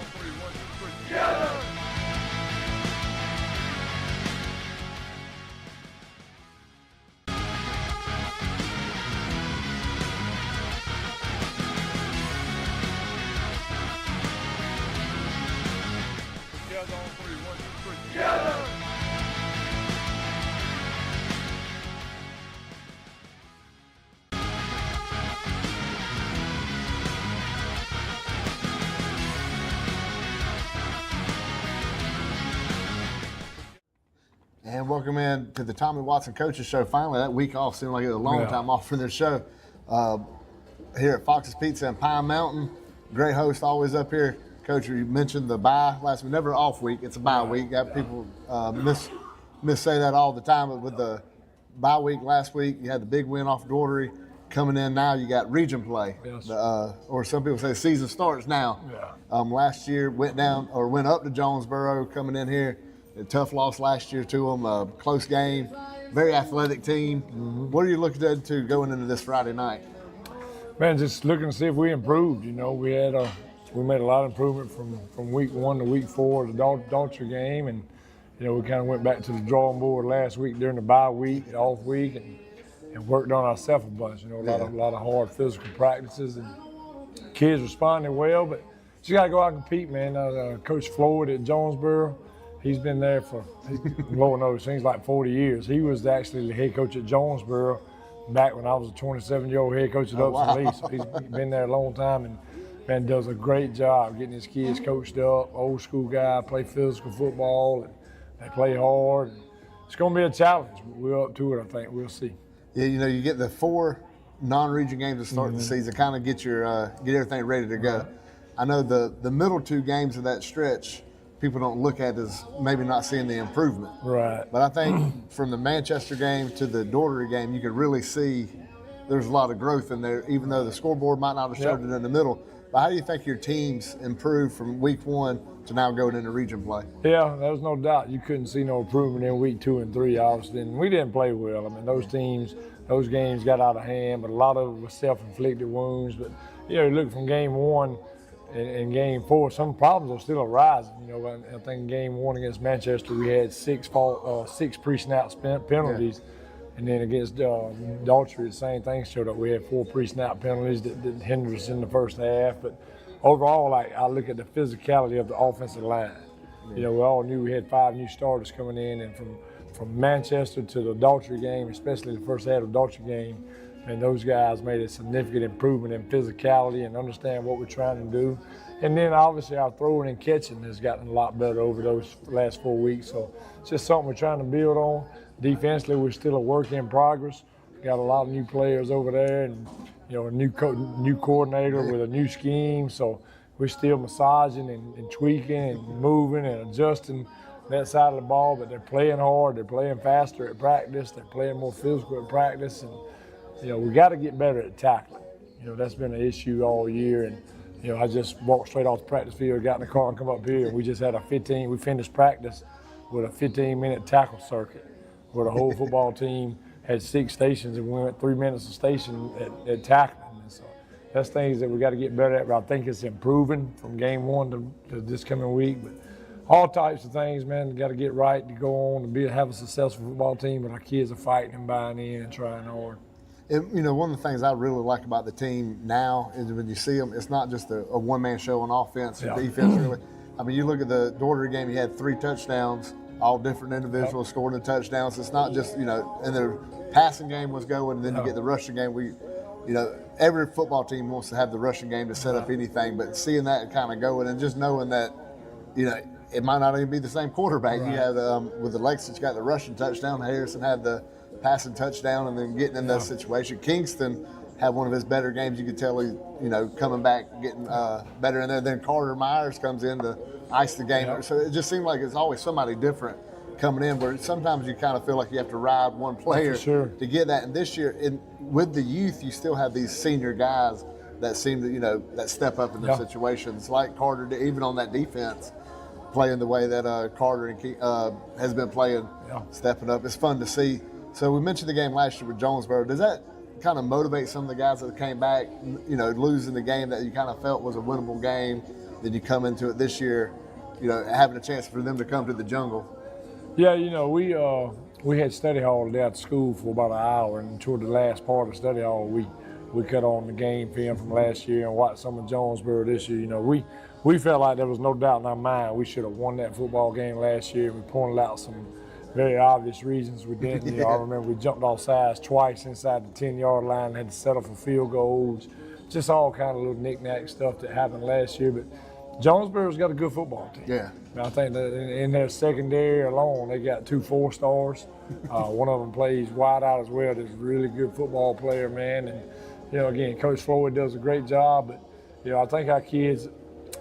3, 1, 2, 3. Together! Together on 3, 1, 2, 3. Together! And welcome in to the Tommy Watson Coaches Show. Finally, that week off seemed like it was a long time off from their show. Here at Fox's Pizza in Pine Mountain. Great host always up here. Coach, you mentioned the bye last week. Never off week, it's a bye week. People miss say that all the time, but with the bye week last week, you had the big win off Daugherty. Coming in now, you got region play. Yes. Or some people say season starts now. Yeah. Last year went up to Jonesboro coming in here. A tough loss last year to them, a close game, very athletic team. Mm-hmm. What are you looking to going into this Friday night? Man, just looking to see if we improved. You know, we made a lot of improvement from week 1 to week 4, the Daugherty game, and you know we kind of went back to the drawing board last week during the bye week, off week, and worked on ourselves a bunch. You know, a lot of hard physical practices, and kids responded well, but you got to go out and compete, man. Coach Floyd at Jonesboro. He's been there for, Lord knows, things like 40 years. He was actually the head coach at Jonesboro back when I was a 27-year-old head coach at Upson Lee. So he's been there a long time and, man, does a great job getting his kids coached up. Old school guy, play physical football, and they play hard. It's going to be a challenge, but we're up to it, I think. We'll see. Yeah, you know, you get the 4 non-region games to start the season, kind of get everything ready to go. I know the middle 2 games of that stretch, people don't look at as maybe not seeing the improvement. Right. But I think from the Manchester game to the Daugherty game, you could really see there's a lot of growth in there, even though the scoreboard might not have showed it in the middle. But how do you think your teams improved from week 1 to now going into region play? Yeah, there's no doubt. You couldn't see no improvement in week 2 and 3, obviously. And we didn't play well. I mean, those games got out of hand, but a lot of it was self-inflicted wounds. But, you know, look from game 1 and game 4, some problems are still arising. You know, I think game 1 against Manchester, we had 6 pre-snap penalties. And then against Daugherty, the same thing showed up. We had 4 pre-snap penalties that hindered us in the first half. But overall, I look at the physicality of the offensive line. You know, we all knew we had 5 new starters coming in, and from Manchester to the Daugherty game, especially the first half of the Daugherty game, and those guys made a significant improvement in physicality and understand what we're trying to do. And then obviously our throwing and catching has gotten a lot better over those last 4 weeks. So it's just something we're trying to build on. Defensively, we're still a work in progress. We got a lot of new players over there, and you know, a new coordinator with a new scheme. So we're still massaging and tweaking and moving and adjusting that side of the ball. But they're playing hard. They're playing faster at practice. They're playing more physical at practice. And you know, we got to get better at tackling. You know, that's been an issue all year. And you know, I just walked straight off the practice field, got in the car, and come up here. And we just had we finished practice with a 15-minute tackle circuit, where the whole football team had 6 stations, and we went 3 minutes a station at tackling. And so that's things that we got to get better at. But I think it's improving from game 1 to this coming week. But all types of things, man, got to get right to go on to have a successful football team. But our kids are fighting and buying in and trying hard. And, you know, one of the things I really like about the team now is when you see them, it's not just a one-man show on offense or defense, really. I mean, you look at the Daugherty game, you had 3 touchdowns, all different individuals scoring the touchdowns. It's not just, you know, and the passing game was going, and then you get the rushing game. You know, every football team wants to have the rushing game to set up anything, but seeing that kind of going and just knowing that, you know, it might not even be the same quarterback. Right. You have, with the Lexington, got the rushing touchdown. Harrison had the passing touchdown, and then getting in that situation. Kingston had one of his better games. You could tell he, you know, coming back, getting better in there. Then Carter Myers comes in to ice the game. So it just seemed like it's always somebody different coming in, where sometimes you kind of feel like you have to ride one player to get that. And this year, with the youth, you still have these senior guys that seem to, you know, that step up in the situations, like Carter, even on that defense, playing the way that Carter and has been playing, stepping up. It's fun to see. So we mentioned the game last year with Jonesboro. Does that kind of motivate some of the guys that came back, you know, losing the game that you kind of felt was a winnable game? then you come into it this year, having a chance for them to come to the jungle. Yeah, we had study hall there at school for about an hour, and toward the last part of study hall, we cut on the game film from last year and watched some of Jonesboro this year. We felt like there was no doubt in our mind we should have won that football game last year. We pointed out some very obvious reasons we didn't. I remember we jumped off sides twice inside the 10-yard line and had to settle for field goals. Just all kind of little knick-knack stuff that happened last year. But Jonesboro's got a good football team. Yeah. I think that in their secondary alone, they got 2 4-stars. One of them plays wide out as well. There's a really good football player, man. And, again, Coach Floyd does a great job. But, I think our kids,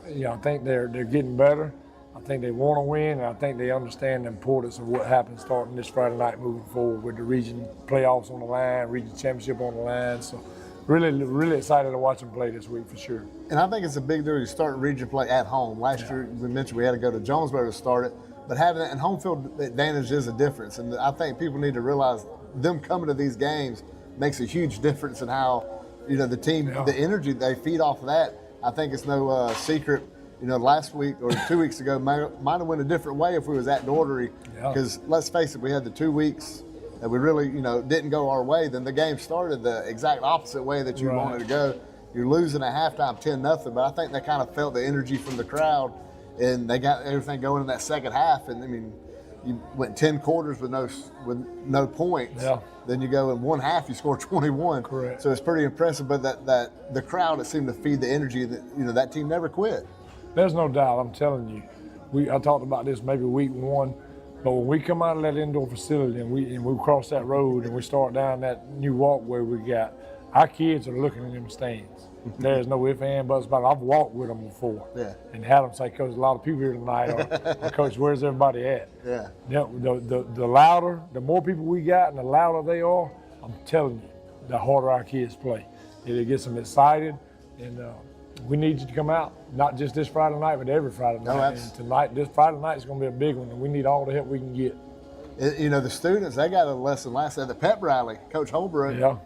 I think they're getting better. I think they want to win, and I think they understand the importance of what happens starting this Friday night moving forward with the region playoffs on the line, region championship on the line. So really, really excited to watch them play this week for sure. And I think it's a big deal to start region play at home. Last year, we mentioned we had to go to Jonesboro to start it, but having that and home field advantage is a difference. And I think people need to realize them coming to these games makes a huge difference in how, the team, the energy they feed off of that. I think it's no secret. Last week or 2 weeks ago might have went a different way if we was at Daugherty. Because let's face it, we had the 2 weeks that we really, didn't go our way. Then the game started the exact opposite way that you wanted to go. You're losing at halftime 10-0, but I think they kind of felt the energy from the crowd, and they got everything going in that second half. And I mean, you went 10 quarters with no points. Yeah. Then you go in one half, you score 21. Correct. So it's pretty impressive. But that the crowd, it seemed to feed the energy that that team never quit. There's no doubt. I'm telling you, I talked about this maybe week 1, but when we come out of that indoor facility and we cross that road and we start down that new walkway we got, our kids are looking in them stands. There's no ifs, ands, buts about it. I've walked with them before and had them say, Coach, a lot of people here tonight, or Coach, where's everybody at? Yeah. The louder, the more people we got and the louder they are, I'm telling you, the harder our kids play. It gets them excited, and we need you to come out, not just this Friday night, but every Friday night. And tonight, this Friday night is going to be a big one, and we need all the help we can get. The students, they got a lesson last night. The pep rally, Coach Holbrook,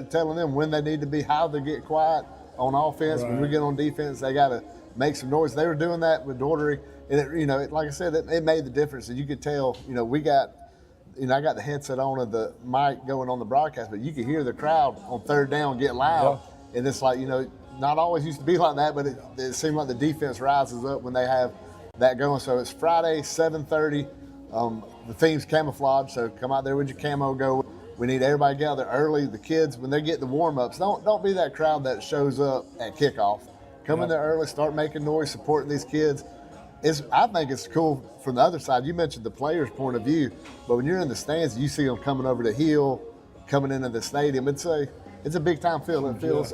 telling them when they need to be, how to get quiet on offense. When we get on defense, they got to make some noise. They were doing that with Daugherty, and like I said, it made the difference. And you could tell, we got, I got the headset on of the mic going on the broadcast, but you could hear the crowd on third down get loud, and it's like, not always used to be like that, but it seemed like the defense rises up when they have that going. So it's Friday, 7:30. The theme's camouflage, so come out there with your camo go. We need everybody to gather early. The kids, when they get the warm-ups, don't be that crowd that shows up at kickoff. Come in there early, start making noise, supporting these kids. I think it's cool from the other side. You mentioned the players' point of view, but when you're in the stands, you see them coming over the hill, coming into the stadium. It's a big-time feel. It feels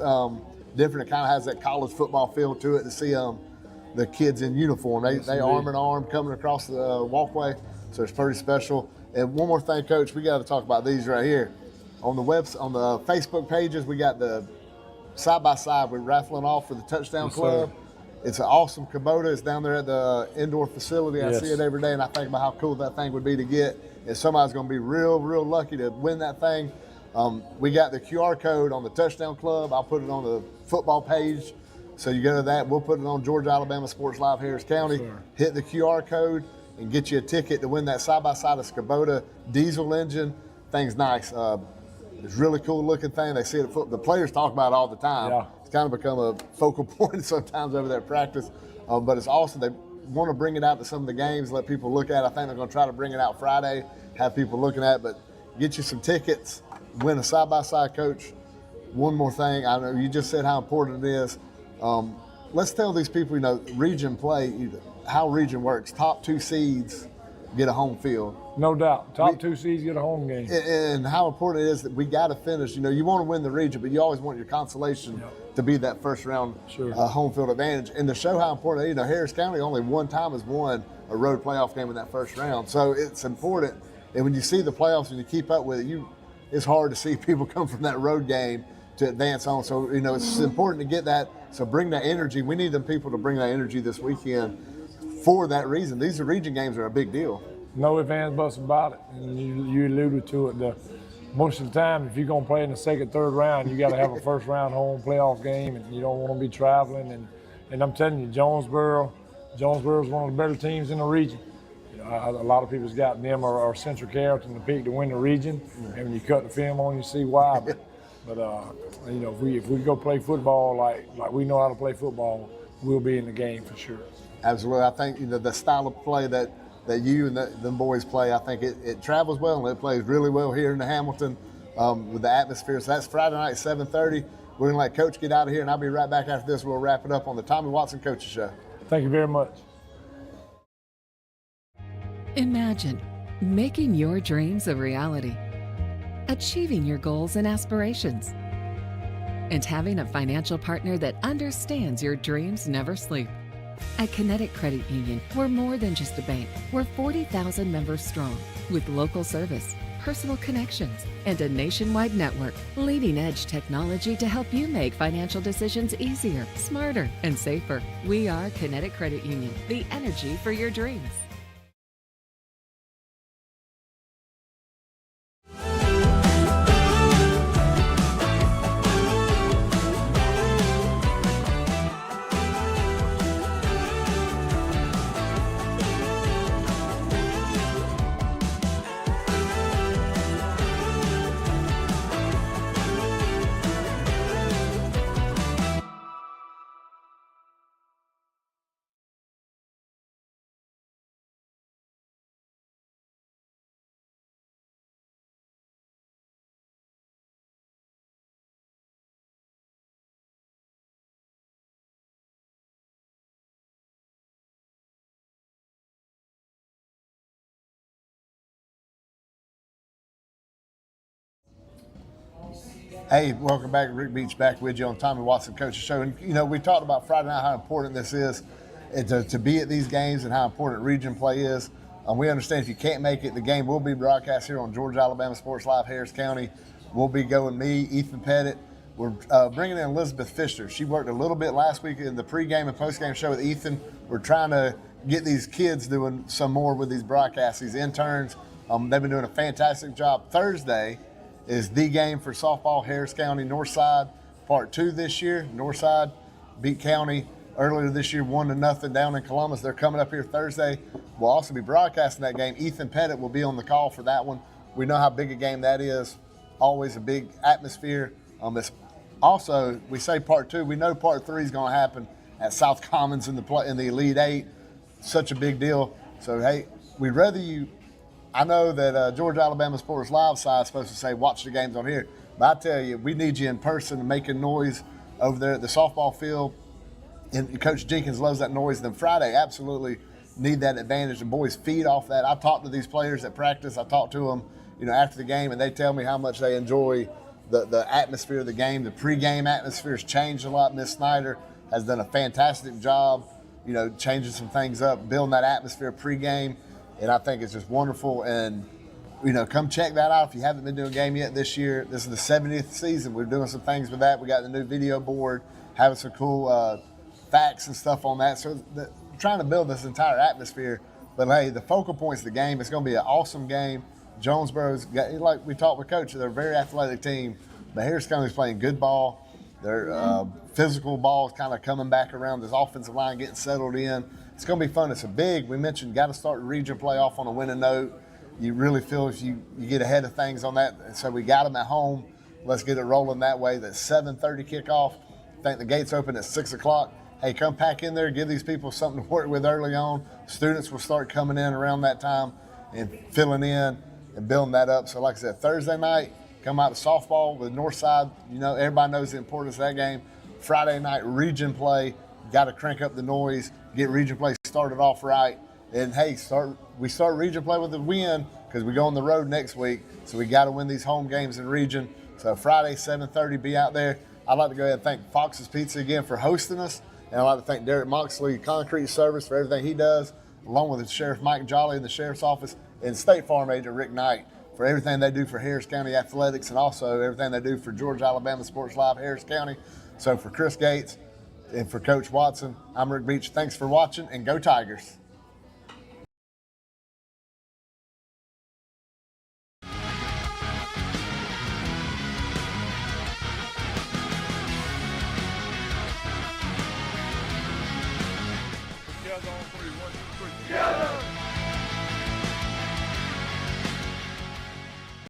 different. It kind of has that college football feel to it to see the kids in uniform. They arm in arm coming across the walkway, so it's pretty special. And one more thing, Coach, we got to talk about these right here. On the Facebook pages, we got the side-by-side we're raffling off for the Touchdown Club. It's an awesome Kubota. It's down there at the indoor facility. I see it every day, and I think about how cool that thing would be to get. And somebody's going to be real, real lucky to win that thing. We got the QR code on the Touchdown Club. I'll put it on the football page. So you go to that. We'll put it on Georgia Alabama Sports Live Harris County. Hit the QR code and get you a ticket to win that side-by-side of Kubota diesel engine. Thing's nice. It's a really cool looking thing. They see it. The players talk about it all the time. Yeah. It's kind of become a focal point sometimes over there at practice. But it's awesome. They want to bring it out to some of the games, let people look at it. I think they're going to try to bring it out Friday, have people looking at it. But get you some tickets, win a side-by-side, Coach. One more thing. I know you just said how important it is. Let's tell these people, region play, how region works. Top 2 seeds get a home field. No doubt. Top 2 seeds get a home game. And how important it is that we got to finish. You want to win the region, but you always want your consolation to be that first round home field advantage. And to show how important, Harris County only one time has won a road playoff game in that first round. So it's important. And when you see the playoffs and you keep up with it, it's hard to see people come from that road game to advance on. So, it's important to get that. So bring that energy. We need them people to bring that energy this weekend for that reason. These region games are a big deal. No ifs, ands, buts about it. And you alluded to it. Most of the time, if you're going to play in the second, third round, you got to have a first round home playoff game, and you don't want to be traveling. And, And I'm telling you, Jonesboro is one of the better teams in the region. You know, a lot of people's got them or Central Carrollton to pick to win the region, and when you cut the film on, you see why. But you know, if we go play football like we know how to play football, we'll be in the game for sure. Absolutely. I think, you know, the style of play that you and them boys play, I think it travels well and it plays really well here in the Hamilton with the atmosphere. So that's Friday night, 7:30. We're going to let Coach get out of here, and I'll be right back after this. We'll wrap it up on the Tommy Watson Coaches Show. Thank you very much. Imagine making your dreams a reality, achieving your goals and aspirations, and having a financial partner that understands your dreams never sleep. At Kinetic Credit Union, we're more than just a bank. We're 40,000 members strong with local service, personal connections, and a nationwide network. Leading edge technology to help you make financial decisions easier, smarter, and safer. We are Kinetic Credit Union, the energy for your dreams. Hey, welcome back. Rick Beach back with you on Tommy Watson Coaches Show. And, you know, we talked about Friday night, how important this is to be at these games and how important region play is. We understand if you can't make it, the game will be broadcast here on Georgia Alabama Sports Live, Harris County. We'll be going, me, Ethan Pettit. We're bringing in Elizabeth Fisher. She worked a little bit last week in the pregame and postgame show with Ethan. We're trying to get these kids doing some more with these broadcasts, these interns. They've been doing a fantastic job. Thursday is the game for softball, Harris County, Northside, part 2 this year. Northside beat County earlier this year, 1-0 down in Columbus. They're coming up here Thursday. We'll also be broadcasting that game. Ethan Pettit will be on the call for that one. We know how big a game that is. Always a big atmosphere. It's also, we say part 2. We know part 3 is going to happen at South Commons in the Elite 8. Such a big deal. So, hey, we'd rather you. I know that Georgia Alabama Sports Live side is supposed to say watch the games on here, but I tell you, we need you in person and making noise over there at the softball field. And Coach Jenkins loves that noise. Then Friday, absolutely need that advantage. The boys feed off that. I talked to these players at practice. I talked to them, you know, after the game, and they tell me how much they enjoy the atmosphere of the game. The pregame atmosphere has changed a lot. Miss Snyder has done a fantastic job, you know, changing some things up, building that atmosphere pregame. And I think it's just wonderful. And, you know, come check that out if you haven't been doing a game yet this year. This is the 70th season. We're doing some things with that. We got the new video board, having some cool facts and stuff on that. So trying to build this entire atmosphere. But, hey, the focal point's the game. It's going to be an awesome game. Jonesboro's got, like we talked with Coach, they're a very athletic team. But Harris County's playing good ball. Their physical ball is kind of coming back around. This offensive line getting settled in. It's going to be fun. It's a big, we mentioned, got to start the region playoff on a winning note. You really feel if you get ahead of things on that. So we got them at home. Let's get it rolling that way. The 7:30 kickoff. I think the gates open at 6 o'clock. Hey, come pack in there. Give these people something to work with early on. Students will start coming in around that time and filling in and building that up. So like I said, Thursday night, come out to softball with Northside. You know, everybody knows the importance of that game. Friday night, region play. Got to crank up the noise, get region play started off right. And, hey, we start region play with a win because we go on the road next week. So we got to win these home games in region. So Friday, 7:30, be out there. I'd like to go ahead and thank Fox's Pizza again for hosting us. And I'd like to thank Derek Moxley, Concrete Service, for everything he does, along with the Sheriff Mike Jolly in the Sheriff's Office, and State Farm Agent Rick Knight for everything they do for Harris County Athletics and also everything they do for Georgia Alabama Sports Live Harris County. So for Chris Gates and for Coach Watson, I'm Rick Beach. Thanks for watching, and go Tigers.